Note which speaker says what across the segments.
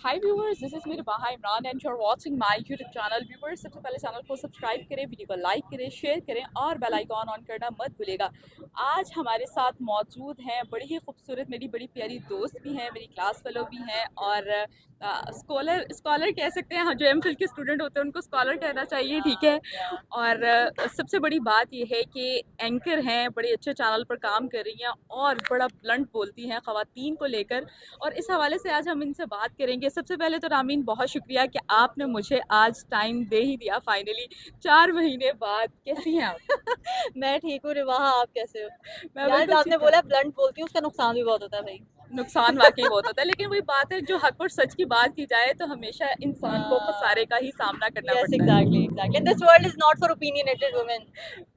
Speaker 1: Hi viewers, this is मेरे बाहा Imran and you are watching my YouTube channel. Viewers, सबसे पहले चैनल को सब्सक्राइब करें, वीडियो को लाइक करें, शेयर करें और बेल आइकॉन ऑन करना मत भूलिएगा। आज हमारे साथ मौजूद हैं बड़ी ही खूबसूरत, मेरी बड़ी प्यारी दोस्त भी हैं, मेरी क्लास फेलो भी हैं और स्कॉलर स्कॉलर कह सकते हैं। जो एमफिल के स्टूडेंट होते हैं उनको स्कॉलर कहना चाहिए, ठीक है। और सबसे बड़ी बात यह है कि एंकर हैं, बड़े अच्छे चैनल पर काम कर रही हैं और बड़ा ब्लंट बोलती हैं ख़वातीन को लेकर, और इस हवाले से आज हम इनसे बात करेंगे। सबसे पहले तो रामीन, बहुत शुक्रिया कि आपने मुझे आज टाइम दे ही दिया फाइनली, 4 महीने बाद। कैसी हैं आप?
Speaker 2: मैं ठीक हूँ रिवाहा, आप कैसे हो?
Speaker 1: मैं
Speaker 2: यार,
Speaker 1: बिल्कुल
Speaker 2: आपने
Speaker 1: ठीक
Speaker 2: बोला
Speaker 1: ठाक।
Speaker 2: ब्लंट बोलती हूँ, उसका नुकसान भी बहुत होता है भाई।
Speaker 1: नुकसान वाकई बहुत होता है, लेकिन वही बात है, जो हक और सच की बात की जाए तो हमेशा इंसान को खसारे का ही सामना करना
Speaker 2: यस,
Speaker 1: पड़ता है।
Speaker 2: Exactly exactly, this world is not for opinionated women.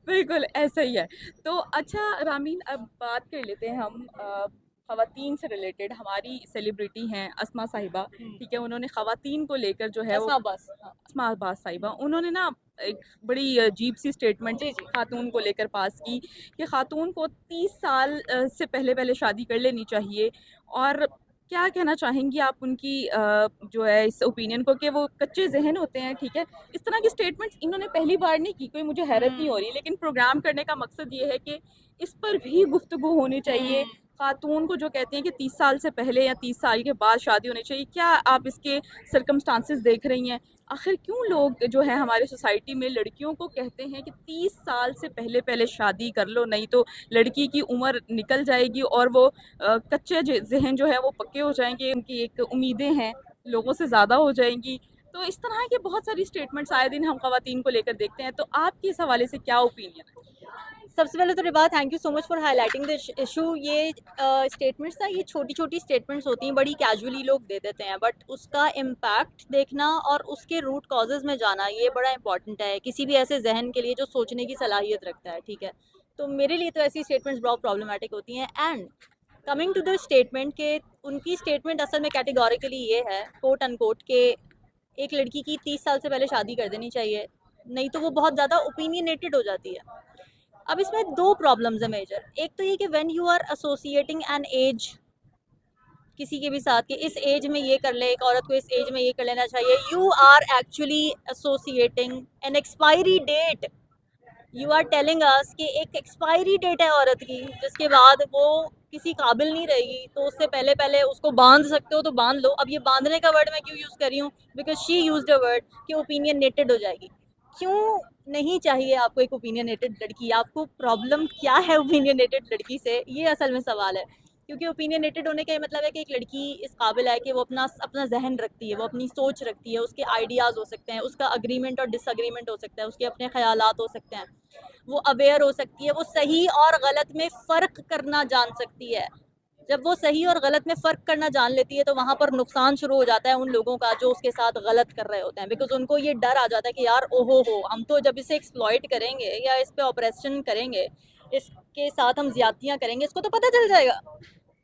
Speaker 1: बिल्कुल ऐसा ही है। तो अच्छा रामीन, अब बात कर लेते हैं हम ख़वातीन से रिलेटेड। हमारी सेलिब्रिटी हैं अस्मा साहिबा, ठीक है। उन्होंने ख़वातीन को लेकर जो है वो,
Speaker 2: अस्मा बस, हाँ।
Speaker 1: अस्मा अब्बास साहिबा, उन्होंने ना एक बड़ी अजीब सी स्टेटमेंट
Speaker 2: जी जी।
Speaker 1: खातून को लेकर पास की कि खातून को 30 साल से पहले पहले शादी कर लेनी चाहिए। और क्या कहना चाहेंगी आप उनकी जो है इस ओपिनियन को, कि वो कच्चे जहन होते हैं, ठीक है। इस तरह की स्टेटमेंट्स इन्होंने पहली बार नहीं की, कोई मुझे हैरत नहीं हो रही, लेकिन प्रोग्राम करने का मकसद ये है कि इस पर भी गुफ्तगू होनी चाहिए। खातून को जो कहते हैं कि 30 साल से पहले या 30 साल के बाद शादी होनी चाहिए, क्या आप इसके सर्कमस्टांसेस देख रही हैं? आखिर क्यों लोग जो है हमारे सोसाइटी में लड़कियों को कहते हैं कि 30 साल से पहले पहले शादी कर लो, नहीं तो लड़की की उम्र निकल जाएगी और वो कच्चे जहन जो है वो पक्के हो जाएंगे, उनकी एक उम्मीदें हैं लोगों से ज़्यादा हो जाएंगी। तो इस तरह के बहुत सारी स्टेटमेंट्स आए दिन हम खवातीन को लेकर देखते हैं। तो आपकी इस हवाले से क्या ओपिनियन है?
Speaker 2: सबसे पहले तो Riva, thank you so much for highlighting the issue. ये स्टेटमेंट्स ना, ये छोटी छोटी स्टेटमेंट्स होती हैं, बड़ी कैजुअली लोग दे देते हैं, बट उसका इम्पैक्ट देखना और उसके रूट कॉजेज़ में जाना, ये बड़ा इंपॉर्टेंट है किसी भी ऐसे जहन के लिए जो सोचने की सलाहियत रखता है, ठीक है। तो मेरे लिए तो ऐसी स्टेटमेंट्स बहुत प्रॉब्लमेटिक होती हैं। And coming to the statement के, उनकी स्टेटमेंट असल में कैटेगोरिकली ये है, कोट अनकोट, के एक लड़की की 30 साल से पहले शादी कर देनी चाहिए, नहीं तो वो बहुत ज़्यादा ओपिनियनेटेड हो जाती है। अब इसमें दो प्रॉब्लम्स है मेजर। एक तो ये कि when you are associating an age किसी के भी साथ, कि इस एज में ये कर ले, एक औरत को इस एज में ये कर लेना चाहिए, you are actually associating an expiry date. You are telling us कि एक एक्सपायरी डेट है औरत की, जिसके बाद वो किसी काबिल नहीं रहेगी, तो उससे पहले पहले उसको बांध सकते हो तो बांध लो। अब ये बांधने का वर्ड मैं क्यों यूज़ कर रही हूँ? Because she used a word कि ओपिनियनेटेड हो जाएगी। क्यों नहीं चाहिए आपको एक ओपिनियनेटेड लड़की? आपको प्रॉब्लम क्या है ओपिनियनेटेड लड़की से, ये असल में सवाल है। क्योंकि ओपिनियनेटेड होने का ये मतलब है कि एक लड़की इस काबिल है कि वो अपना अपना जहन रखती है, वो अपनी सोच रखती है, उसके आइडियाज़ हो सकते हैं, उसका अग्रीमेंट और डिसअग्रीमेंट हो सकता है, उसके अपने ख्यालात हो सकते हैं, वो अवेयर हो सकती है, वो सही और गलत में फ़र्क करना जान सकती है। जब वो सही और गलत में फ़र्क करना जान लेती है, तो वहाँ पर नुकसान शुरू हो जाता है उन लोगों का जो उसके साथ गलत कर रहे होते हैं। बिकॉज उनको ये डर आ जाता है कि यार ओहो हो, हम तो जब इसे एक्सप्लॉइट करेंगे या इस पे ऑपरेशन करेंगे, इसके साथ हम ज्यादतियाँ करेंगे, इसको तो पता चल जाएगा,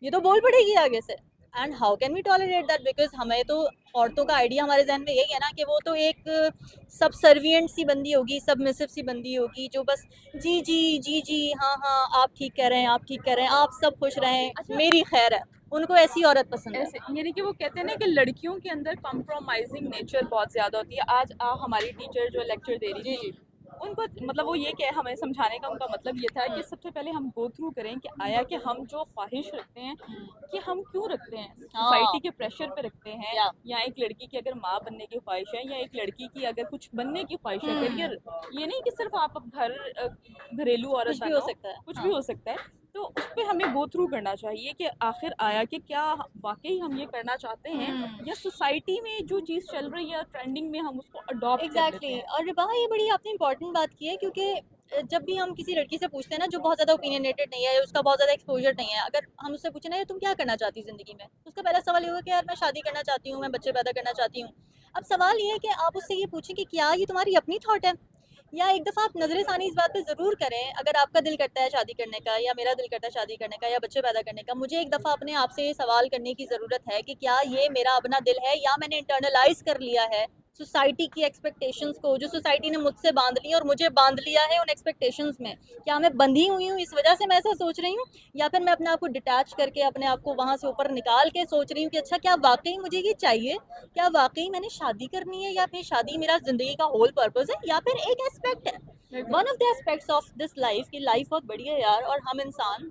Speaker 2: ये तो बोल पड़ेगी आगे से। And how can we tolerate that? Because हमें तो औरतों का आइडिया हमारे जहन में यही है ना कि वो तो एक सबसर्विएंट सी बंदी होगी, सबमिसिव सी बंदी होगी, जो बस जी जी जी जी, हाँ हाँ, आप ठीक कह रहे हैं, आप ठीक कह रहे हैं, आप सब खुश रहें,
Speaker 1: अच्छा,
Speaker 2: मेरी खैर है। उनको ऐसी औरत पसंद है।
Speaker 1: ऐसे यानी कि वो कहते हैं ना कि लड़कियों के अंदर कॉम्प्रोमाइजिंग नेचर बहुत ज्यादा होती है। आज हमारी टीचर जो लेक्चर दे रही
Speaker 2: जी
Speaker 1: थी,
Speaker 2: जी।
Speaker 1: उनको मतलब वो ये कह हमें समझाने का उनका मतलब ये था कि सबसे पहले हम गो थ्रू करें कि आया कि हम जो ख्वाहिश रखते हैं, कि हम क्यों रखते हैं,
Speaker 2: हाँ।
Speaker 1: सोसाइटी के प्रेशर पे रखते हैं,
Speaker 2: या
Speaker 1: या एक लड़की की अगर माँ बनने की ख्वाहिश है, या एक लड़की की अगर कुछ बनने की ख्वाहिश है, करियर। ये नहीं कि सिर्फ आप अब घरेलू औरत
Speaker 2: कुछ भी हो
Speaker 1: बनो,
Speaker 2: सकता है,
Speaker 1: कुछ भी
Speaker 2: हाँ।
Speaker 1: हो सकता है। तो उस पे हमें गो थ्रू करना चाहिए कि आखिर आया कि क्या वाकई हम ये करना चाहते हैं, या सोसाइटी में जो चीज़ चल रही है ट्रेंडिंग में हम उसको अडॉप्ट कर लेते
Speaker 2: एग्जैक्टली
Speaker 1: हैं।
Speaker 2: exactly। और रिबा, ये बड़ी आपने इंपॉर्टेंट बात की है, क्योंकि जब भी हम किसी लड़की से पूछते हैं ना, जो बहुत ज़्यादा ओपिनियनेटेड नहीं है, उसका बहुत ज़्यादा एक्सपोजर नहीं है, अगर हम उससे पूछे ना, तुम क्या करना चाहती हो ज़िंदगी में, उसका पहला सवाल ये होगा कि यार मैं शादी करना चाहती हूँ, मैं बच्चे पैदा करना चाहती हूँ। अब सवाल ये है कि आप उससे ये पूछें कि क्या ये तुम्हारी अपनी थॉट है, या एक दफ़ा आप नज़र षानी इस बात पे ज़रूर करें, अगर आपका दिल करता है शादी करने का, या मेरा दिल करता है शादी करने का, या बच्चे पैदा करने का, मुझे एक दफ़ा अपने आप से ये सवाल करने की ज़रूरत है कि क्या ये मेरा अपना दिल है, या मैंने इंटरनलाइज कर लिया है सोसाइटी की एक्सपेक्टेशंस को, जो सोसाइटी ने मुझसे बांध ली और मुझे बांध लिया है उन एक्सपेक्टेशंस में। क्या मैं बंधी हुई हूँ इस वजह से मैं ऐसा सोच रही हूँ, या फिर मैं अपने आप को डिटैच करके अपने आप को वहाँ से ऊपर निकाल के सोच रही हूँ कि अच्छा क्या वाकई मुझे ये चाहिए, क्या वाकई मैंने शादी करनी है, या फिर शादी मेरा जिंदगी का होल पर्पस है, या फिर एक एस्पेक्ट है, one of the aspects of this life की लाइफ बहुत बड़ी है यार। और हम इंसान,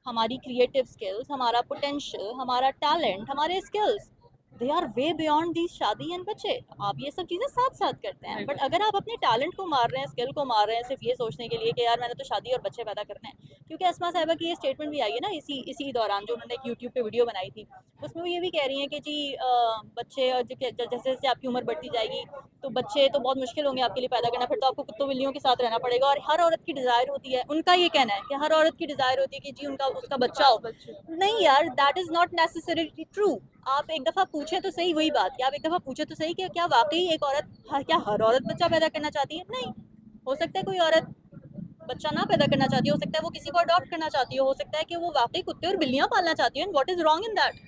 Speaker 2: हमारी क्रिएटिव स्किल्स, हमारा पोटेंशियल, हमारा टैलेंट, हमारे skills, they are way beyond the शादी एंड बच्चे। आप ये सब चीज़ें साथ साथ करते हैं, बट अगर आप अपने टैलेंट को मार रहे हैं, स्किल को मार रहे हैं, सिर्फ ये सोचने के लिए कि यार मैंने तो शादी और बच्चे पैदा करने हैं। क्योंकि अस्मा साहिबा की ये स्टेटमेंट भी आई है ना इसी दौरान, जो उन्होंने एक यूट्यूब पे वीडियो बनाई थी, उसमें वो ये भी कह रही हैं कि जी बच्चे और जैसे जैसे आपकी उम्र बढ़ती जाएगी तो बच्चे तो बहुत मुश्किल होंगे आपके लिए पैदा करना, फिर तो आपको कुत्तों बिल्लियों के साथ रहना पड़ेगा। और हर औरत की डिज़ायर होती है, उनका ये कहना है कि हर औरत की डिज़ायर होती है कि जी उनका उसका बच्चा हो। नहीं यार, that is not necessarily true. आप एक दफ़ा पूछे तो सही, वही बात कि आप एक दफ़ा पूछे तो सही कि क्या वाकई एक औरत, क्या हर औरत बच्चा पैदा करना चाहती है? नहीं, हो सकता है कोई औरत बच्चा ना पैदा करना चाहती हो सकता है वो किसी को अडॉप्ट करना चाहती हो सकता है कि वो वाकई कुत्ते और बिल्लियां पालना चाहती है, and what is wrong in that?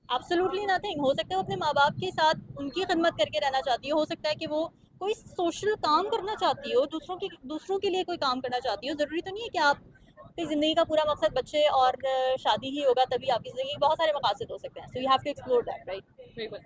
Speaker 2: Absolutely nothing. हो सकता है वो अपने माँ बाप के साथ उनकी खिदमत करके रहना चाहती हो सकता है कि वो कोई सोशल काम करना चाहती हो, दूसरों के लिए कोई काम करना चाहती हो। ज़रूरी तो नहीं है कि आप की ज़िंदगी का पूरा मकसद बच्चे और शादी ही होगा तभी आपकी ज़िंदगी के बहुत सारे मकासद हो सकते हैं। So you have to explore that, right?
Speaker 1: बिल्कुल।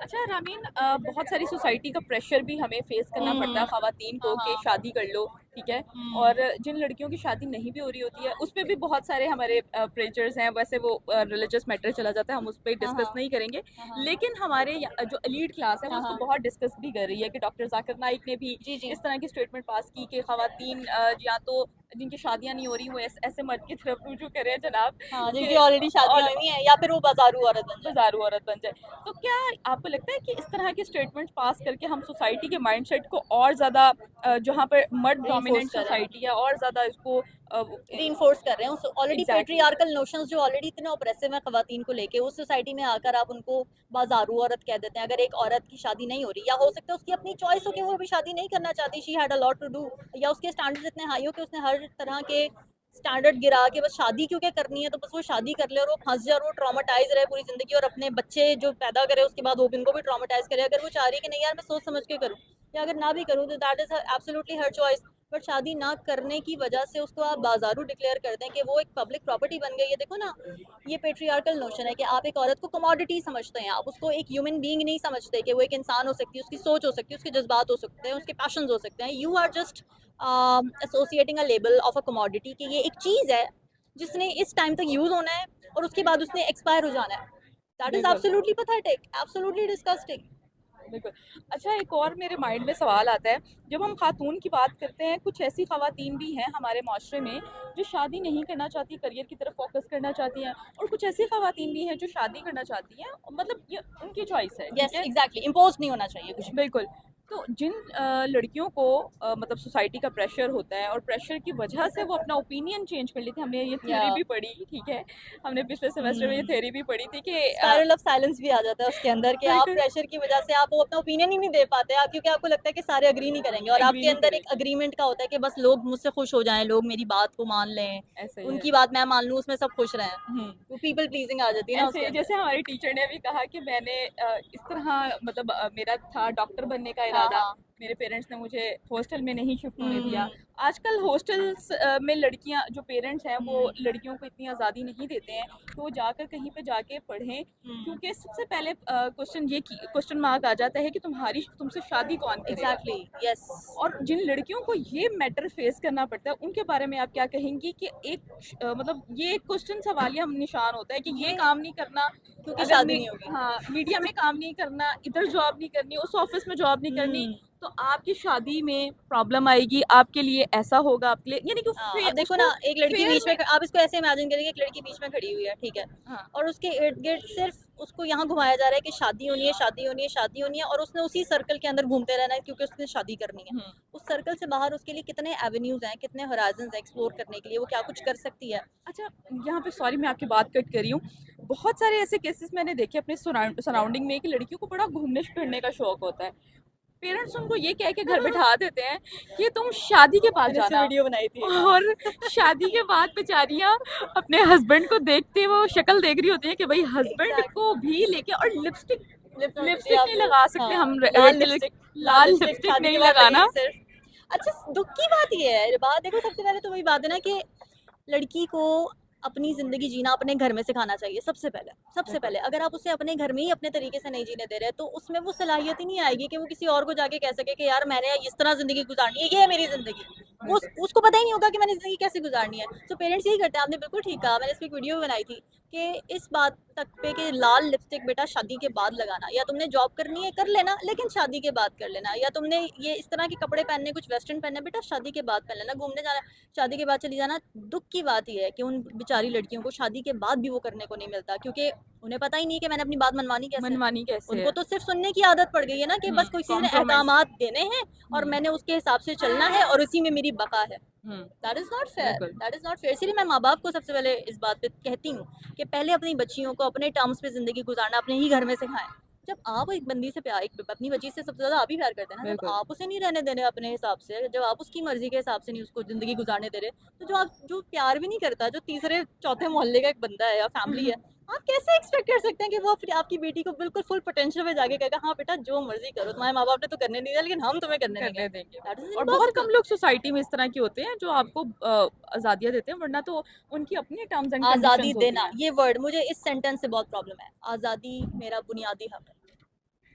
Speaker 1: अच्छा रामीन, बहुत सारी सोसाइटी का प्रेशर भी हमें फेस करना पड़ता है ख़वातीन को
Speaker 2: हाँ
Speaker 1: कि
Speaker 2: हाँ।
Speaker 1: शादी कर लो, ठीक है? और जिन लड़कियों की शादी नहीं भी हो रही होती है उस पे भी बहुत सारे हमारे प्रेशर्स हैं। वैसे वो रिलीजियस मैटर चला जाता है, हम उस पे
Speaker 2: हाँ
Speaker 1: डिस्कस
Speaker 2: हाँ।
Speaker 1: नहीं करेंगे।
Speaker 2: हाँ
Speaker 1: लेकिन हमारे जो एलीट क्लास है वो
Speaker 2: हाँ।
Speaker 1: उसको
Speaker 2: हाँ।
Speaker 1: बहुत डिस्कस भी कर रही है कि डॉक्टर ज़ाकिर नाइक ने भी
Speaker 2: जी जी।
Speaker 1: इस तरह की स्टेटमेंट पास की कि ख़वातीन या तो जिनकी शादियाँ नहीं हो रही वो ऐसे मर्द की तरफ रुजू करें जनाब
Speaker 2: हाँ,
Speaker 1: कि
Speaker 2: जिनकी ऑलरेडी शादियां
Speaker 1: और
Speaker 2: हुई हैं या फिर वो बाजारू औरत बन जाए।
Speaker 1: बाजारू औरत बन जाए। तो क्या आपको लगता है कि इस तरह के स्टेटमेंट्स पास करके हम सोसाइटी के माइंडसेट को और ज़्यादा जहाँ पर मर्द
Speaker 2: रीइंफोर्स
Speaker 1: डोमिनेंट
Speaker 2: कर रहे हैं,
Speaker 1: सोसाइटी है और ज़्यादा इसको
Speaker 2: रीइंफोर्स कर रहे हैं उस ऑलरेडी
Speaker 1: एग्जैक्टली
Speaker 2: पेट्रियार्कल नोशंस जो ऑलरेडी इतने ऑप्रेसिव हैं खवातीन को लेके, उस सोसाइटी में आकर आप उनको बाजारू औरत कह देते हैं। अगर एक औरत की शादी नहीं हो रही, या हो सकता है उसकी अपनी चॉइस हो कि वो अभी शादी नहीं करना चाहती, she had a lot to do, या उसके स्टैंडर्ड्स इतने हाई हो कि उसने हर तरह के स्टैंडर्ड गिरा के बस शादी क्यों क्या करनी है तो बस वो शादी कर ले और वो फंस जाए और वो ट्रॉमेटाइज रहे पूरी जिंदगी, और अपने बच्चे जो पैदा करे उसके बाद वो भी उनको भी ट्रॉमेटाइज करे। अगर वो चाह रही है कि नहीं यार मैं सोच समझ के करूँ, या अगर ना भी करूँ तो that is absolutely her choice. But शादी ना करने की वजह से उसको आप बाजारू डिक्लेयर कर दें कि वो एक पब्लिक प्रॉपर्टी बन गई है। देखो ना, ये पेट्रियार्कल नोशन है कि आप एक औरत को कमोडिटी समझते हैं, आप उसको एक ह्यूमन बीइंग नहीं समझते कि वो एक इंसान हो सकती है, उसकी सोच हो सकती है, उसके जज्बात हो सकते हैं, उसके पैशन हो सकते हैं। You are just associating a label of a commodity कि ये एक चीज़ है जिसने इस टाइम तक यूज़ होना है और उसके बाद उसने एक्सपायर हो जाना है। दैट इज
Speaker 1: बिल्कुल
Speaker 2: एब्सोल्युटली पैथेटिक, एब्सोल्युटली डिस्गस्टिंग।
Speaker 1: बिल्कुल। अच्छा, एक और मेरे माइंड में सवाल आता है, जब हम खातून की बात करते हैं कुछ ऐसी खवातीन भी हैं हमारे माशरे में जो शादी नहीं करना चाहती, करियर की तरफ फोकस करना चाहती हैं, और कुछ ऐसी खवातीन भी हैं जो शादी करना चाहती हैं, मतलब ये उनकी चॉइस है, ठीक
Speaker 2: यस
Speaker 1: है?
Speaker 2: एग्जैक्टली, इम्पोज नहीं होना चाहिए कुछ भी।
Speaker 1: बिल्कुल। तो जिन लड़कियों को मतलब सोसाइटी का प्रेशर होता है और प्रेशर की वजह से वो अपना ओपिनियन चेंज कर लेती है, हमने ये
Speaker 2: या
Speaker 1: थ्योरी भी पढ़ी, ठीक है? हमने पिछले सेमेस्टर में ये थ्योरी भी पढ़ी थी कि
Speaker 2: स्पाइरल ऑफ साइलेंस भी आ जाता है उसके अंदर कि आप
Speaker 1: बिल्कुल
Speaker 2: प्रेशर की वजह से आप वो अपना ओपिनियन ही नहीं दे पाते आप, क्योंकि आपको लगता है कि सारे अग्री नहीं करेंगे, और
Speaker 1: एग्री
Speaker 2: आपके
Speaker 1: नहीं
Speaker 2: अंदर एक
Speaker 1: करेगी,
Speaker 2: अग्रीमेंट का होता है कि बस लोग मुझसे खुश हो जाएं, लोग मेरी बात को मान लें,
Speaker 1: ऐसा ही है।
Speaker 2: उनकी बात मैं मान लूँ, उसमें सब खुश रहें।
Speaker 1: हम्म।
Speaker 2: वो पीपल प्लीजिंग आ जाती है ना उसके
Speaker 1: ऐसे
Speaker 2: अंदर।
Speaker 1: जैसे हमारी टीचर ने भी कहा कि मैंने इस तरह मतलब मेरा था डॉक्टर बनने का
Speaker 2: हाँ
Speaker 1: इरादा,
Speaker 2: हाँ।
Speaker 1: मेरे पेरेंट्स ने मुझे हॉस्टल में नहीं शिफ्ट होने दिया।
Speaker 2: हम्म।
Speaker 1: आजकल हॉस्टल्स में लड़कियां, जो पेरेंट्स हैं वो
Speaker 2: हम्म।
Speaker 1: लड़कियों को इतनी आज़ादी नहीं देते हैं कि वो जाकर कहीं पे जाके पढ़ें, क्योंकि सबसे पहले क्वेश्चन मार्क आ जाता है कि तुमसे शादी कौन करेगा।
Speaker 2: Exactly yes.
Speaker 1: और जिन लड़कियों को ये मैटर फेस करना पड़ता है उनके बारे में आप क्या कहेंगी कि मतलब ये एक क्वेश्चन सवालिया निशान होता है कि ये
Speaker 2: ये
Speaker 1: काम नहीं करना,
Speaker 2: क्योंकि
Speaker 1: अगर
Speaker 2: शादी नहीं होगी।
Speaker 1: हाँ मीडिया में काम नहीं करना, इधर जॉब नहीं करनी, उस ऑफिस में जॉब नहीं करनी,
Speaker 2: हम्म।
Speaker 1: तो आपकी शादी में प्रॉब्लम आएगी, आपके लिए ऐसा होगा, आपके लिए यानी कि
Speaker 2: अब देखो ना,
Speaker 1: उसको
Speaker 2: एक लड़की
Speaker 1: फेयर
Speaker 2: बीच में
Speaker 1: में।
Speaker 2: आप इसको ऐसे इमेजिन करेंगे, एक लड़की बीच में खड़ी हुई है, ठीक है,
Speaker 1: हाँ
Speaker 2: और उसके इर्द गिर्द सिर्फ उसको यहाँ घुमाया जा रहा है कि शादी होनी है, शादी होनी है, शादी होनी है, और उसने उसी सर्कल के अंदर घूमते रहना है क्योंकि उसने शादी करनी है।
Speaker 1: हम्म।
Speaker 2: उस सर्कल से बाहर उसके लिए कितने एवेन्यूज हैं, कितने होराइजन एक्सप्लोर करने के लिए, वो क्या कुछ कर सकती है।
Speaker 1: अच्छा, यहाँ पे सॉरी मैं आपकी बात कट कर रही हूँ। बहुत सारे ऐसे केसेस मैंने देखे अपने सराउंडिंग में कि लड़कियों को बड़ा घूमने फिरने का शौक होता है। पेरेंट्स उनको ये कह के घर बिठा देते हैं कि तुम शादी के बाद
Speaker 2: मैंने इस पे
Speaker 1: जाना,
Speaker 2: वीडियो बनाई थी।
Speaker 1: और शादी के बाद बेचारियां अपने हस्बैंड को देखते वो शक्ल देख रही होती है कि भाई हस्बैंड
Speaker 2: एग्जैक्टली।
Speaker 1: को भी लेके, और लिपस्टिक
Speaker 2: लिप
Speaker 1: लिपस्टिक नहीं लगा सकते
Speaker 2: हाँ,
Speaker 1: हम
Speaker 2: लाल
Speaker 1: रेड कलर
Speaker 2: लिपस्टिक।
Speaker 1: लाल लिपस्टिक
Speaker 2: शादी
Speaker 1: नहीं
Speaker 2: के बाद
Speaker 1: लगाना।
Speaker 2: लगेगी सिर्फ। अच्छा दुख की बात ये है, बात देखो सबसे पहले तो वही बात है ना कि लड़की को अपनी ज़िंदगी जीना अपने घर में सिखाना चाहिए सबसे पहले। सबसे
Speaker 1: बिल्कुल।
Speaker 2: पहले अगर आप उसे अपने घर में ही अपने तरीके से नहीं जीने दे रहे तो उसमें वो सलाहियत ही नहीं आएगी कि वो किसी और को जाके कह सके कि यार मैंने इस तरह ज़िंदगी गुजारनी है, ये है मेरी ज़िंदगी। वो
Speaker 1: बिल्कुल।
Speaker 2: उसको पता ही नहीं होगा कि मैंने ज़िंदगी कैसे गुजारनी है। तो पेरेंट्स यही करते हैं, आपने बिल्कुल ठीक कहा। मैंने इस पे एक वीडियो भी बनाई थी कि इस बात तक पे कि लाल लिपस्टिक बेटा शादी के बाद लगाना, या तुमने जॉब करनी है कर लेना लेकिन शादी के बाद कर लेना, या तुमने ये इस तरह के कपड़े पहनने कुछ वेस्टर्न पहनने बेटा शादी के बाद पहन लेना, घूमने जाना शादी के बाद चली जाना। दुख की बात यह है कि उन बेचारी लड़कियों को शादी के बाद भी वो करने को नहीं मिलता, क्योंकि उन्हें पता ही नहीं है कि मैंने अपनी बात मनवानी कैसे है।
Speaker 1: मनमानी कैसे
Speaker 2: उनको
Speaker 1: है?
Speaker 2: तो सिर्फ सुनने की आदत पड़ गई है ना कि बस किसी ने
Speaker 1: कॉम्प्रोमाइज।
Speaker 2: अहकामात देने हैं और मैंने उसके हिसाब से चलना है और उसी में मेरी बका है।
Speaker 1: हम्म।
Speaker 2: दैट इज़ नॉट फेयर,
Speaker 1: बिल्कुल।
Speaker 2: That is not fair. इसीलिए मैं माँ बाप को सबसे पहले इस बात पे कहती हूँ कि पहले अपनी बच्चियों को अपने टर्म्स पे ज़िंदगी गुजारना अपने ही घर में सिखाएं। जब आप एक बंदी से प्यार, एक अपनी बच्ची से सबसे ज़्यादा आप ही प्यार करते हैं ना, जब
Speaker 1: बिल्कुल।
Speaker 2: आप उसे नहीं रहने दे रहे अपने हिसाब से, जब आप उसकी मर्जी के हिसाब से नहीं उसको ज़िंदगी गुजारने दे रहे, तो जो प्यार भी नहीं करता, जो तीसरे चौथे मोहल्ले का एक बंदा है या फैमिली है, आप कैसे एक्सपेक्ट कर सकते हैं कि वो आपकी बेटी को बिल्कुल फुल पोटेंशियल में जाके कहेगा हाँ बेटा जो मर्जी करो, तुम्हारे माँ बाप ने तो करने नहीं दिया लेकिन हम तुम्हें करने
Speaker 1: करने
Speaker 2: देंगे।
Speaker 1: देंगे।
Speaker 2: दैट इज
Speaker 1: और बहुत
Speaker 2: इम्पॉसिबल।
Speaker 1: कम लोग सोसाइटी में इस तरह के होते हैं जो आपको आज़ादियाँ देते हैं, वरना तो उनकी अपनी टर्म्स एंड
Speaker 2: आज़ादी
Speaker 1: कंडीशंस होती
Speaker 2: देना,
Speaker 1: हैं।
Speaker 2: ये वर्ड मुझे इस सेंटेंस से बहुत प्रॉब्लम है। आज़ादी मेरा बुनियादी हक है।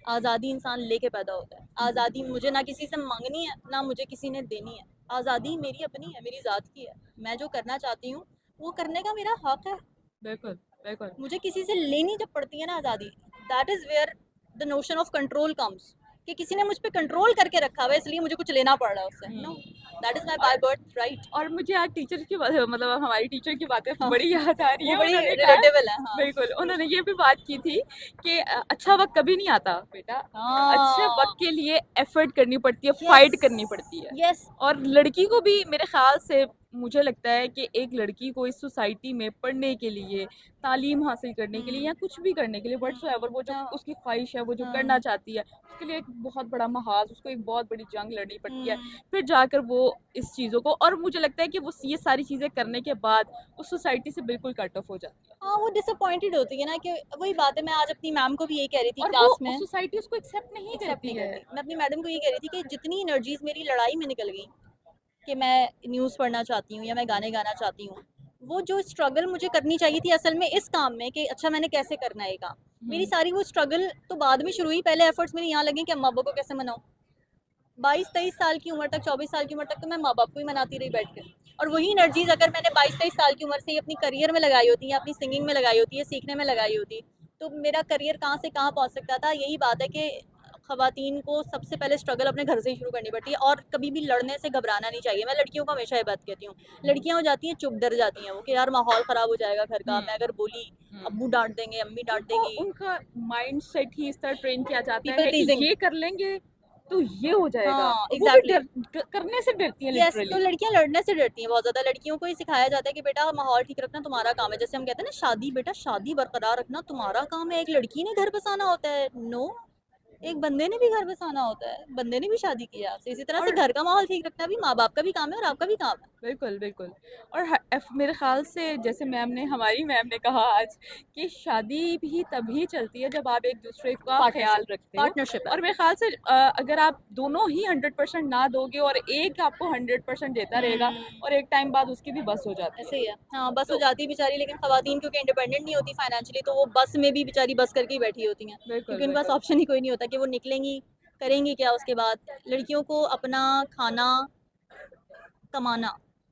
Speaker 2: आज़ादी इंसान लेके पैदा होता है। आज़ादी मुझे ना किसी से मांगनी है ना मुझे किसी ने देनी है। आज़ादी मेरी अपनी है, मेरी ज़ात की है। मैं जो करना चाहती हूँ वो करने का मेरा हक है।
Speaker 1: बिल्कुल। बिल्कुल।
Speaker 2: मुझे किसी से लेनी जब पड़ती है ना आज़ादी, that is where the notion of control comes, कि किसी ने मुझ पे कंट्रोल करके रखा हुआ है इसलिए मुझे कुछ लेना पड़ रहा है उससे। No, that is my by
Speaker 1: और
Speaker 2: बर्थ राइट।
Speaker 1: और मुझे आज टीचर की बात, मतलब हमारी टीचर की बातें
Speaker 2: हाँ,
Speaker 1: बड़ी याद आ रही
Speaker 2: वो
Speaker 1: है।
Speaker 2: बड़ी
Speaker 1: उन्होंने कहा,
Speaker 2: रिलेटेबल है। हाँ
Speaker 1: बिल्कुल, उन्होंने ये भी बात की थी कि अच्छा वक्त कभी नहीं आता बेटा, अच्छे
Speaker 2: हाँ,
Speaker 1: वक्त के लिए एफर्ट करनी पड़ती है,
Speaker 2: यस
Speaker 1: फाइट करनी पड़ती है।
Speaker 2: यस।
Speaker 1: और लड़की को भी मेरे ख्याल से, मुझे लगता है कि एक लड़की को इस सोसाइटी में पढ़ने के लिए, तालीम हासिल करने के लिए या कुछ भी करने के लिए व्हाटसोएवर, वो जो उसकी ख्वाहिश है, वो जो करना चाहती है, उसके लिए एक बहुत बड़ा महाज, उसको एक बहुत बड़ी जंग लड़नी पड़ती है, फिर जाकर वो इस चीज़ों को, और मुझे लगता है कि वो ये सारी चीज़ें करने के बाद उस सोसाइटी से बिल्कुल कट ऑफ हो जाती है।
Speaker 2: हाँ, वो डिसअपॉइंटेड होती है ना, कि वही बात है। मैं आज अपनी मैम को भी यही कह रही थी
Speaker 1: और वो
Speaker 2: क्लास में,
Speaker 1: सोसाइटी उसको एक्सेप्ट नहीं
Speaker 2: एक्सेप्ट
Speaker 1: करती
Speaker 2: नहीं
Speaker 1: है।
Speaker 2: करती। मैं अपनी मैडम को ये कह रही थी कि जितनी एनर्जीज मेरी लड़ाई में निकल गई कि मैं न्यूज़ पढ़ना चाहती हूँ या मैं गाने गाना चाहती हूँ, वो जो स्ट्रगल मुझे करनी चाहिए थी असल में इस काम में कि अच्छा मैंने कैसे करना है ये काम, मेरी सारी वो स्ट्रगल तो बाद में शुरू हुई। पहले एफर्ट्स मेरे यहाँ लगे कि अम्मा बाबा को कैसे मनाऊँ। 22-23 साल की उम्र तक, 24 साल की उम्र तक तो मैं माँ बाप को ही मनाती रही बैठ कर। और वही एनर्जीज अगर मैंने 22-23 साल की उम्र से ही अपनी करियर में लगाई होती या अपनी सिंगिंग में लगाई होती है, सीखने में लगाई होती, तो मेरा करियर कहाँ से कहाँ पहुँच सकता था। यही बात है कि खवातीन को सबसे पहले स्ट्रगल अपने घर से ही शुरू करनी पड़ती है और कभी भी लड़ने से घबराना नहीं चाहिए। मैं लड़कियों को हमेशा ये बात कहती हूँ। लड़कियाँ हो जाती हैं चुप, डर जाती हैं वो कि यार माहौल ख़राब हो जाएगा घर का, मैं अगर बोली अब्बू डांट देंगे, अम्मी डांट
Speaker 1: वो
Speaker 2: देंगी।
Speaker 1: उनका माइंड सेट ही इस तरह ट्रेन किया जाता
Speaker 2: पीपल
Speaker 1: है कि
Speaker 2: प्लीजिंग।
Speaker 1: ये कर लेंगे तो ये हो जाएगा,
Speaker 2: हाँ
Speaker 1: और वो भी
Speaker 2: एग्जैक्टली।
Speaker 1: करने से डरती है
Speaker 2: यस, तो
Speaker 1: लिटरली।
Speaker 2: लड़कियां लड़ने से डरती हैं बहुत ज्यादा। लड़कियों को ही सिखाया जाता है कि बेटा माहौल ठीक रखना तुम्हारा काम है। जैसे हम कहते हैं ना शादी, बेटा शादी बरकरार रखना तुम्हारा काम है। एक लड़की ने घर बसाना होता है? नो, एक बंदे ने भी घर बसाना होता है, बंदे ने भी शादी की है आपसे। इसी तरह से
Speaker 1: और
Speaker 2: घर का माहौल ठीक रखना भी माँ बाप का भी काम है और आपका भी काम है।
Speaker 1: बिल्कुल, बिल्कुल। और मेरे ख़्याल से, जैसे हमारी मैम ने कहा आज, कि शादी भी तभी चलती है जब आप एक-दूसरे का ख़्याल
Speaker 2: पार्टनरशिप,
Speaker 1: रखते हो।
Speaker 2: पार्टनरशिप है।
Speaker 1: और मेरे ख़्याल से अगर आप दोनों ही 100% ना दोगे और एक आपको 100% देता रहेगा, और एक टाइम बाद उसकी भी बस हो जाती
Speaker 2: ऐसे
Speaker 1: है।
Speaker 2: ही है। हाँ, बस हो
Speaker 1: तो
Speaker 2: जाती है बेचारी, लेकिन खवातीन क्योंकि इंडिपेंडेंट नहीं होती फाइनेंशियली, तो वो बस में भी बेचारी बस करके ही बैठी होती हैं,
Speaker 1: बिल्कुल,
Speaker 2: क्योंकि उनके पास
Speaker 1: बिल्कुल।
Speaker 2: ऑप्शन ही कोई नहीं होता कि वो निकलेंगी, करेंगी क्या उसके बाद। लड़कियों को अपना खाना कमाना,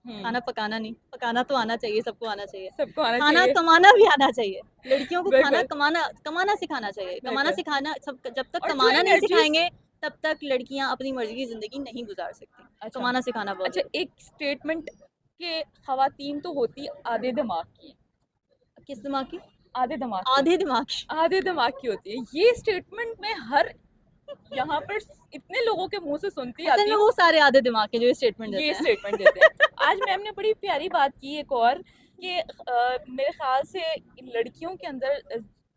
Speaker 1: हुँ,
Speaker 2: खाना पकाना नहीं, पकाना तो आना चाहिए, सबको आना चाहिए।
Speaker 1: सबको आना
Speaker 2: खाना
Speaker 1: चाहिए।
Speaker 2: कमाना भी आना चाहिए। लड़कियों को खाना
Speaker 1: बिल्कुल,
Speaker 2: कमाना कमाना सिखाना चाहिए। कमाना
Speaker 1: बिल्कुल।
Speaker 2: सिखाना सब, जब तक
Speaker 1: और जो
Speaker 2: कमाना नहीं
Speaker 1: एनर्जीज़,
Speaker 2: सिखाएँगे तब तक लड़कियाँ अपनी मर्ज़ी की ज़िंदगी नहीं गुज़ार सकती।
Speaker 1: अच्छा,
Speaker 2: कमाना सिखाना बहुत
Speaker 1: अच्छा,
Speaker 2: ज़रूरी
Speaker 1: एक स्टेटमेंट कि ख़वातीन तो होती आधे दिमाग की,
Speaker 2: है। किस दिमाग की?
Speaker 1: आधे दिमाग की
Speaker 2: आधे
Speaker 1: होती
Speaker 2: दिमाग की।
Speaker 1: है, आधे दिमाग की होती है। ये स्टेटमेंट मैं हर यहाँ पर इतने लोगों के मुँह से सुनती
Speaker 2: असल
Speaker 1: आती
Speaker 2: में
Speaker 1: हूँ,
Speaker 2: वो सारे आधे दिमाग के जो ये स्टेटमेंट
Speaker 1: ये
Speaker 2: देते हैं।
Speaker 1: स्टेटमेंट देते हैं। आज मैम ने बड़ी प्यारी बात की एक और, कि मेरे ख़्याल से लड़कियों के अंदर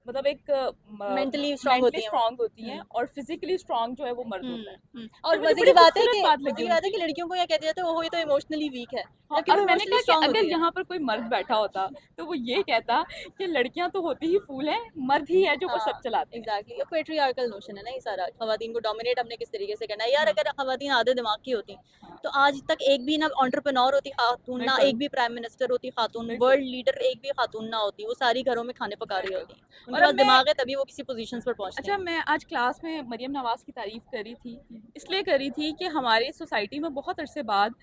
Speaker 1: मतलब एक
Speaker 2: मेंटली स्ट्रांग होती हैं वो।
Speaker 1: स्ट्रांग होती हैं और फिजिकली स्ट्रांग जो है वो मर्द होता है।
Speaker 2: और
Speaker 1: तो मुझे
Speaker 2: मजे
Speaker 1: बड़ी
Speaker 2: की बात है
Speaker 1: खूबसूरत
Speaker 2: कि
Speaker 1: बात
Speaker 2: मजे
Speaker 1: लगी
Speaker 2: की बात है
Speaker 1: उनकी।
Speaker 2: कि लड़कियों को यह कहते जाते हैं वो ही तो इमोशनली वीक है,
Speaker 1: हाँ,
Speaker 2: जबकि
Speaker 1: और
Speaker 2: वो
Speaker 1: मैंने
Speaker 2: इमोशनली
Speaker 1: कहा कि
Speaker 2: स्ट्रांग
Speaker 1: अगर
Speaker 2: होती है।
Speaker 1: यहाँ पर कोई मर्द बैठा होता तो वो ये कहता कि लड़कियां तो होती ही फूल हैं, मर्द ही है जो वो
Speaker 2: हाँ
Speaker 1: सब चलाते हैं।
Speaker 2: एग्जैक्टली, पेट्रियार्कल नोशन है ना ये सारा, खवातीन को डोमिनेट हमने किस तरीके से करना है यार।
Speaker 1: हम्म,
Speaker 2: अगर खवातीन आधे दिमाग की होती
Speaker 1: हाँ,
Speaker 2: तो आज तक एक भी ना एंटरप्रेन्योर होती खातून, ना
Speaker 1: बिल्कुल
Speaker 2: एक भी प्राइम मिनिस्टर होती खातून,
Speaker 1: बिल्कुल
Speaker 2: वर्ल्ड लीडर एक भी खातून ना होती, वो सारी घरों में खाने पका रही
Speaker 1: बिल्कुल।
Speaker 2: होती। उनके
Speaker 1: और अब
Speaker 2: पास
Speaker 1: मैं,
Speaker 2: दिमाग है तभी वो किसी पोजीशंस पर पहुंचती
Speaker 1: अच्छा
Speaker 2: हैं।
Speaker 1: मैं आज क्लास में मरियम नवाज की तारीफ करी थी, इसलिए करी थी कि हमारी सोसाइटी में बहुत अरसे बाद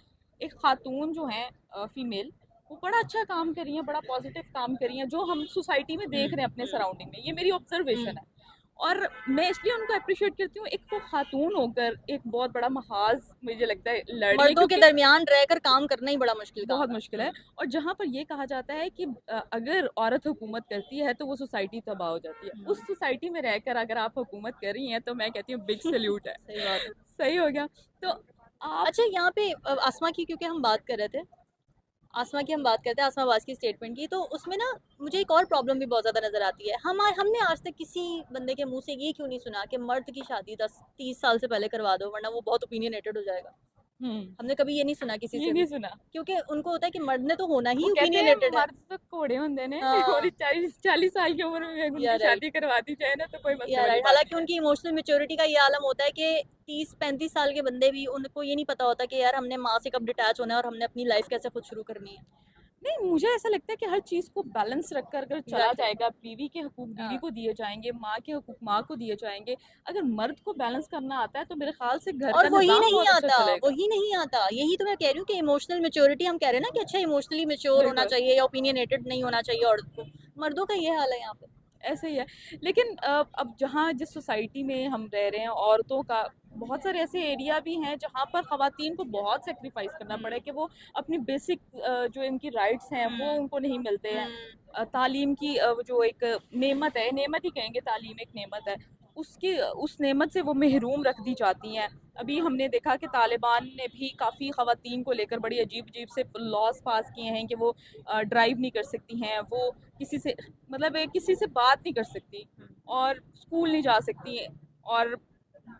Speaker 1: एक खातून जो है फीमेल, वो बड़ा अच्छा काम कर रही हैं, बड़ा पॉजिटिव काम कर रही हैं, जो हम सोसाइटी में देख रहे हैं अपने सराउंडिंग में। ये मेरी ऑब्जर्वेशन है और मैं इसलिए उनको अप्रिशिएट करती हूँ। एक वो खातून होकर एक बहुत बड़ा महाज मुझे लगता है लड़ रही है,
Speaker 2: मर्दों के
Speaker 1: क्योंकि
Speaker 2: दरमियान रहकर काम करना ही बड़ा मुश्किल
Speaker 1: बहुत
Speaker 2: काम है।
Speaker 1: मुश्किल है। और जहाँ पर ये कहा जाता है कि अगर औरत हुकूमत करती है तो वो सोसाइटी तबाह हो जाती है, उस सोसाइटी में रहकर अगर आप हुकूमत कर रही हैं तो मैं कहती हूँ बिग सल्यूट है।
Speaker 2: सही बात है।
Speaker 1: सही हो गया। तो आप,
Speaker 2: अच्छा यहाँ पे आसमा की क्योंकि हम बात कर रहे थे, आसमा की हम बात करते हैं, आसमा वाज की स्टेटमेंट की, तो उसमें ना मुझे एक और प्रॉब्लम भी बहुत ज़्यादा नज़र आती है। हमने आज तक किसी बंदे के मुंह से ये क्यों नहीं सुना कि मर्द की शादी 10-30 साल से पहले करवा दो वरना वो बहुत ओपिनियनेटेड हो जाएगा।
Speaker 1: हम्म,
Speaker 2: हमने कभी ये नहीं सुना किसी
Speaker 1: ये
Speaker 2: से
Speaker 1: नहीं
Speaker 2: भी,
Speaker 1: सुना।
Speaker 2: क्योंकि उनको होता है कि मर्द ने तो होना
Speaker 1: वो
Speaker 2: ही
Speaker 1: कहते हैं
Speaker 2: ओपिनियनेटेड है।
Speaker 1: मर्द तो घोड़े होंगे ने और
Speaker 2: हाँ
Speaker 1: 40 साल की उम्र में
Speaker 2: या
Speaker 1: उनकी
Speaker 2: राइट,
Speaker 1: शादी करवा दी जाए ना तो कोई मसले
Speaker 2: या
Speaker 1: वाली
Speaker 2: राइट।
Speaker 1: बात
Speaker 2: हालांकि
Speaker 1: नहीं है।
Speaker 2: उनकी इमोशनल मेच्योरिटी का ये आलम होता है कि 30-35 साल के बंदे भी, उनको ये नहीं पता होता कि यार हमने माँ से कब डिटैच होना है और हमने अपनी लाइफ कैसे खुद शुरू करनी है।
Speaker 1: नहीं, मुझे ऐसा लगता है कि हर चीज़ को बैलेंस रखकर अगर चला
Speaker 2: एग्जैक्टली
Speaker 1: जाएगा, बीवी के हकूक बीवी
Speaker 2: हाँ।
Speaker 1: को दिए जाएंगे, माँ के हकूक माँ को दिए जाएंगे। अगर मर्द को बैलेंस करना आता है तो मेरे ख्याल से घर
Speaker 2: और
Speaker 1: का निज़ाम बहुत अच्छा चलेगा।
Speaker 2: वही नहीं आता, यही तो मैं कह रही हूँ कि इमोशनल मेच्योरिटी हम कह रहे हैं ना कि अच्छा इमोशनली मेच्योर होना
Speaker 1: बिल्कुल,
Speaker 2: चाहिए या ओपिनियनेटेड नहीं होना चाहिए औरत को। मर्दों का ये हाल है यहाँ पे।
Speaker 1: ऐसे ही है। लेकिन अब जहाँ जिस सोसाइटी में हम रह रहे हैं, औरतों का बहुत सारे ऐसे एरिया भी हैं जहाँ पर ख़वातीन को बहुत सेक्रीफाइस करना पड़ा है कि वो अपनी बेसिक जो इनकी राइट्स हैं वो
Speaker 2: हम्म
Speaker 1: उनको नहीं मिलते हैं।
Speaker 2: हम्म
Speaker 1: तालीम की जो एक नेमत है, नेमत ही कहेंगे, तालीम एक नेमत है, उसकी उस नेमत से वो महरूम रख दी जाती हैं। अभी हमने देखा कि तालिबान ने भी काफ़ी ख़वातीन को लेकर बड़ी अजीब अजीब से लॉज पास किए हैं कि वो ड्राइव नहीं कर सकती हैं, वो किसी से, मतलब किसी से बात नहीं कर सकती और स्कूल नहीं जा सकती हैं, और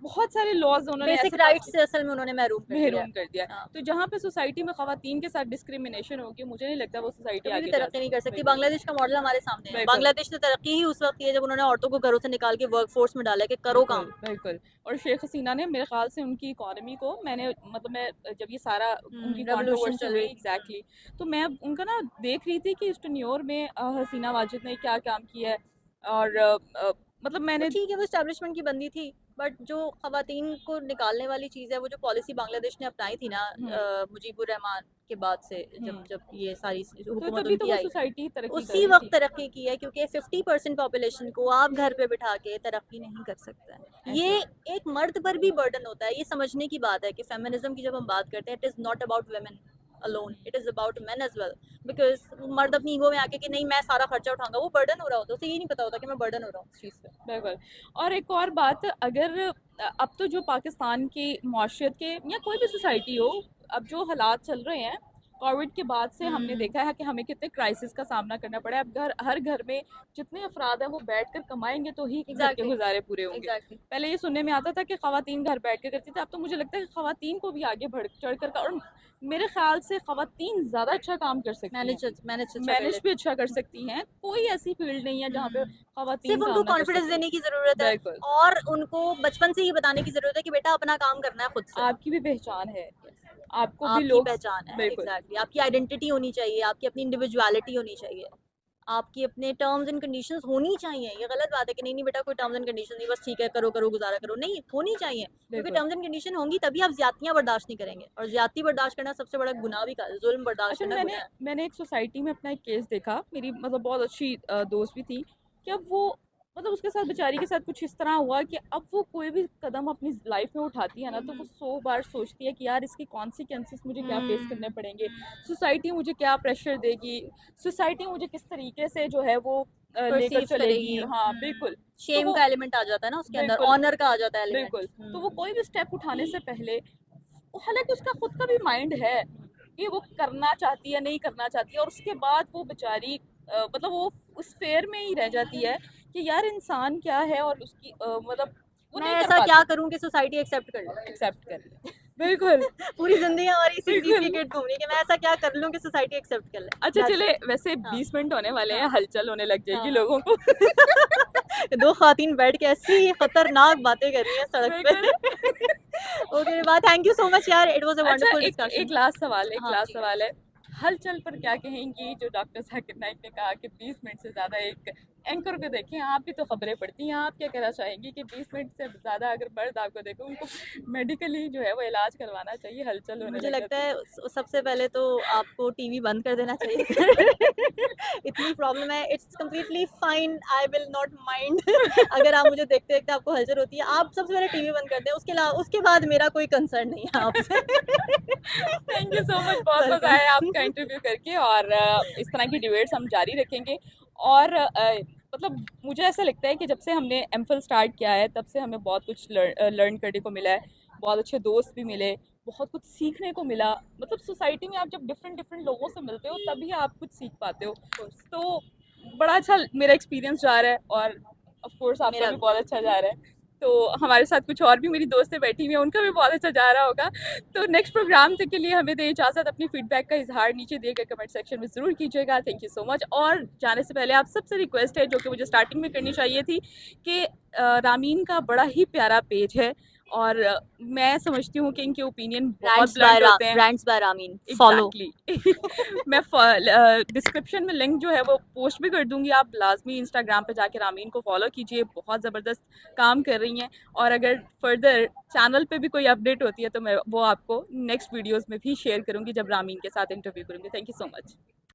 Speaker 1: बहुत सारे लॉज उन्होंने
Speaker 2: बेसिक
Speaker 1: ऐसे पास
Speaker 2: राइट्स
Speaker 1: किए,
Speaker 2: से असल में उन्होंने महरूम कर दिया है।
Speaker 1: महरूम कर दिया है।
Speaker 2: हाँ।
Speaker 1: तो जहाँ पे सोसाइटी में खवातीन के साथ डिस्क्रिमिनेशन होगी, मुझे नहीं लगता वो सोसाइटी
Speaker 2: कभी भी
Speaker 1: आगे जा
Speaker 2: तरक्की नहीं कर
Speaker 1: सकती।
Speaker 2: सकती।
Speaker 1: बिल्कुल
Speaker 2: बांग्लादेश का मॉडल हमारे सामने है।
Speaker 1: बिल्कुल
Speaker 2: बांग्लादेश ने तरक्की ही उस वक्त की है जब उन्होंने औरतों को घरों से निकाल के वर्कफोर्स में डाला है कि करो
Speaker 1: बिल्कुल
Speaker 2: काम।
Speaker 1: बिल्कुल। और शेख हसीना ने मेरे ख्याल से उनकी इकॉनमी को, मैंने मतलब मैं जब ये सारा उनकी
Speaker 2: रेवोल्यूशन
Speaker 1: कंट्रोवर्सी
Speaker 2: चल
Speaker 1: हुई,
Speaker 2: रही थी।
Speaker 1: एग्जैक्टली, तो मैं उनका ना देख रही थी कि इस टन्योर में हसीना वाजिद ने क्या काम किया है। और मतलब
Speaker 2: वो
Speaker 1: मैंने,
Speaker 2: ठीक है, वो एस्टेब्लिशमेंट की बंदी थी, बट जो खवातीन को निकालने वाली चीज़ है, वो जो पॉलिसी बांग्लादेश ने अपनाई थी ना
Speaker 1: हम्म
Speaker 2: मुजीबुर रहमान के बाद से, जब
Speaker 1: हम्म,
Speaker 2: जब ये सारी
Speaker 1: तो
Speaker 2: हुकूमत
Speaker 1: तभी तो
Speaker 2: उनकी
Speaker 1: वो
Speaker 2: आई,
Speaker 1: सोसाइटी तरक्की कर
Speaker 2: उसी
Speaker 1: रही
Speaker 2: वक्त
Speaker 1: थी।
Speaker 2: तरक्की की है, क्योंकि 50% पॉपुलेशन को आप घर पे बिठा के तरक्की नहीं कर सकता है।
Speaker 1: ऐसे
Speaker 2: ये
Speaker 1: ही।
Speaker 2: एक मर्द पर भी बर्डन होता है, ये समझने की बात है कि फेमिनिज्म की जब हम बात करते हैं, it is not about women alone, it is about men as well. Because मर्द अपनी ईगो में आके कि नहीं मैं सारा खर्चा उठाऊंगा, वो बर्डन हो रहा होता है, उसे ये नहीं पता होता कि मैं बर्डन हो रहा हूँ उस चीज़ पे।
Speaker 1: बिल्कुल। और एक और बात, अगर अब तो जो पाकिस्तान की माशरत के या कोई भी सोसाइटी हो, अब जो हालात चल रहे हैं कोविड के बाद से, हमने
Speaker 2: हम्म
Speaker 1: देखा है कि हमें कितने क्राइसिस का सामना करना पड़ा है। अब हर घर में जितने अफराद हैं वो बैठ कर कमाएंगे तो ही घर के
Speaker 2: एग्जैक्टली
Speaker 1: गुजारे पूरे होंगे।
Speaker 2: एग्जैक्टली।
Speaker 1: पहले ये सुनने में आता था कि खवातीन घर बैठ कर करती थी, अब तो मुझे लगता है कि खवातीन को भी आगे बढ़ चढ़ कर, और मेरे ख्याल से खवातीन ज़्यादा अच्छा काम कर सकती हैं,
Speaker 2: मैनेज अच्छा कर
Speaker 1: मैनेज भी
Speaker 2: लेते
Speaker 1: अच्छा कर सकती हैं। कोई ऐसी फील्ड नहीं है जहाँ पे
Speaker 2: हैं।
Speaker 1: खवातीन
Speaker 2: सिर्फ उनको
Speaker 1: काम ना कर
Speaker 2: कॉन्फिडेंस
Speaker 1: सके।
Speaker 2: देने की ज़रूरत है,
Speaker 1: बिल्कुल।
Speaker 2: और उनको बचपन से ये बताने की ज़रूरत है कि बेटा अपना काम करना है खुद से।
Speaker 1: आपकी भी पहचान है, आपको भी
Speaker 2: आपकी
Speaker 1: लोग,
Speaker 2: पहचान है,
Speaker 1: बिल्कुल
Speaker 2: एग्जैक्टली। आपकी आइडेंटिटी होनी चाहिए, आपकी अपनी इंडिविजुअलिटी होनी चाहिए, आपकी अपने टर्म्स एंड कंडीशंस होनी चाहिए। ये गलत बात है कि नहीं नहीं बेटा कोई टर्म्स एंड कंडीशन नहीं, बस ठीक है करो करो गुजारा करो, नहीं होनी चाहिए, क्योंकि
Speaker 1: बिल्कुल।
Speaker 2: टर्म्स एंड कंडीशन होंगी तभी आप ज्यादतियाँ बर्दाश्त नहीं करेंगे, और ज्यादती बर्दाश्त करना सबसे बड़ा गुनाह भी का, जुल्म बर्दाश्त
Speaker 1: अच्छा,
Speaker 2: करना
Speaker 1: मैंने
Speaker 2: गुनाह है।
Speaker 1: मैंने एक सोसाइटी में अपना एक केस देखा, मेरी मतलब बहुत अच्छी दोस्त भी थी, कि अब वो, मतलब उसके साथ बेचारी के साथ कुछ इस तरह हुआ कि अब वो कोई भी कदम अपनी लाइफ में उठाती है ना तो वो 100 बार सोचती है कि यार इसके कॉन्सिक्वेंसेस मुझे क्या फेस करने पड़ेंगे, सोसाइटी मुझे क्या प्रेशर देगी, सोसाइटी मुझे किस तरीके से जो है वो लेकर
Speaker 2: परसीव
Speaker 1: चलेगी।
Speaker 2: करेगी।
Speaker 1: हाँ बिल्कुल। तो
Speaker 2: शेम
Speaker 1: वो,
Speaker 2: का एलिमेंट आ जाता है ना उसके अंदर,
Speaker 1: बिल्कुल
Speaker 2: ऑनर का आ जाता है
Speaker 1: बिल्कुल,
Speaker 2: एलिमेंट।
Speaker 1: तो वो कोई भी स्टेप उठाने से पहले, हालांकि उसका खुद का भी माइंड है कि वो करना चाहती है नहीं करना चाहती है, और उसके बाद वो बेचारी मतलब वो उस फेयर में ही रह जाती है कि यार इंसान क्या है, और उसकी मतलब वो
Speaker 2: मैं
Speaker 1: नहीं कर
Speaker 2: ऐसा क्या
Speaker 1: पाती
Speaker 2: करूं कि सोसाइटी एक्सेप्ट कर ले।
Speaker 1: एक्सेप्ट कर ले। बिल्कुल।
Speaker 2: पूरी जिंदगी हमारी इसी चीज की
Speaker 1: बिल्कुल।
Speaker 2: किट घूमनी कि मैं ऐसा क्या कर लूं कि सोसाइटी एक्सेप्ट कर ले।
Speaker 1: अच्छा
Speaker 2: दैट्स
Speaker 1: चले,
Speaker 2: इट।
Speaker 1: वैसे
Speaker 2: हाँ
Speaker 1: 20 मिनट होने वाले हैं,
Speaker 2: हाँ
Speaker 1: हलचल होने लग
Speaker 2: हाँ
Speaker 1: जाएगी
Speaker 2: हाँ।
Speaker 1: लोगों को।
Speaker 2: दो खातून बैठ के ऐसी खतरनाक बातें कर रही हैं सड़क पे।
Speaker 1: बिल्कुल।
Speaker 2: ओके बात, थैंक यू सो मच यार, इट वाज अ
Speaker 1: अच्छा,
Speaker 2: वंडरफुल
Speaker 1: एक एक
Speaker 2: डिस्कशन।
Speaker 1: लास्ट सवाल है, एक
Speaker 2: हाँ
Speaker 1: लास्ट
Speaker 2: जी।
Speaker 1: सवाल है। हलचल पर क्या कहेंगी जो डॉक्टर जाकिर नाइक ने कहा कि 20 मिनट से ज़्यादा एक एंकर को देखें? आप भी तो खबरें पढ़ती हैं, आप क्या कहना चाहेंगी कि 20 मिनट से ज़्यादा अगर मर्द आपको देखें, उनको मेडिकली जो है वो इलाज करवाना चाहिए, हलचल होने
Speaker 2: मुझे
Speaker 1: लग
Speaker 2: लगता
Speaker 1: जाती
Speaker 2: है सबसे पहले तो आपको टीवी बंद कर देना चाहिए। इतनी प्रॉब्लम है, it's completely fine, I will not mind. अगर आप मुझे देखते देखते आपको हलचल होती है, आप सबसे पहले टीवी बंद कर दें, उसके अलावा उसके बाद मेरा कोई कंसर्न नहीं है आपसे।
Speaker 1: थैंक यू सो मच, बहुत मजा
Speaker 2: वेलकम।
Speaker 1: आया आपका इंटरव्यू करके, और इस तरह की डिबेट्स हम जारी रखेंगे। और मतलब मुझे ऐसा लगता है कि जब से हमने एमफिल स्टार्ट किया है, तब से हमें बहुत कुछ लर्न करने को मिला है, बहुत अच्छे दोस्त भी मिले, बहुत कुछ सीखने को मिला। मतलब सोसाइटी में आप जब डिफरेंट डिफरेंट लोगों से मिलते हो, तभी आप कुछ सीख पाते हो। तो बड़ा अच्छा मेरा एक्सपीरियंस जा रहा है, और ऑफ कोर्स आपका
Speaker 2: मेरा
Speaker 1: भी बहुत अच्छा जा रहा है। तो हमारे साथ कुछ और भी मेरी दोस्तें बैठी हुई हैं, उनका भी बहुत अच्छा जा रहा होगा। तो नेक्स्ट प्रोग्राम तक के लिए हमें दे इजाज़त, अपनी फीडबैक का इजहार नीचे दिए गए कमेंट सेक्शन में ज़रूर कीजिएगा। Thank you so much. और जाने से पहले आप सबसे रिक्वेस्ट है, जो कि मुझे स्टार्टिंग में करनी चाहिए थी, कि रामीन का बड़ा ही प्यारा पेज है, और मैं समझती हूँ कि इनके ओपिनियन बहुत ब्लंट होते हैं।
Speaker 2: Brands by Rameen, follow.
Speaker 1: Exactly मैं डिस्क्रिप्शन में लिंक जो है वो पोस्ट भी कर दूंगी, आप लाजमी इंस्टाग्राम पे जाके रामीन को फॉलो कीजिए, बहुत ज़बरदस्त काम कर रही हैं। और अगर फर्दर चैनल पे भी कोई अपडेट होती है, तो मैं वो आपको नेक्स्ट वीडियोस में भी शेयर करूंगी, जब रामीन के साथ इंटरव्यू करूंगी। Thank you so much.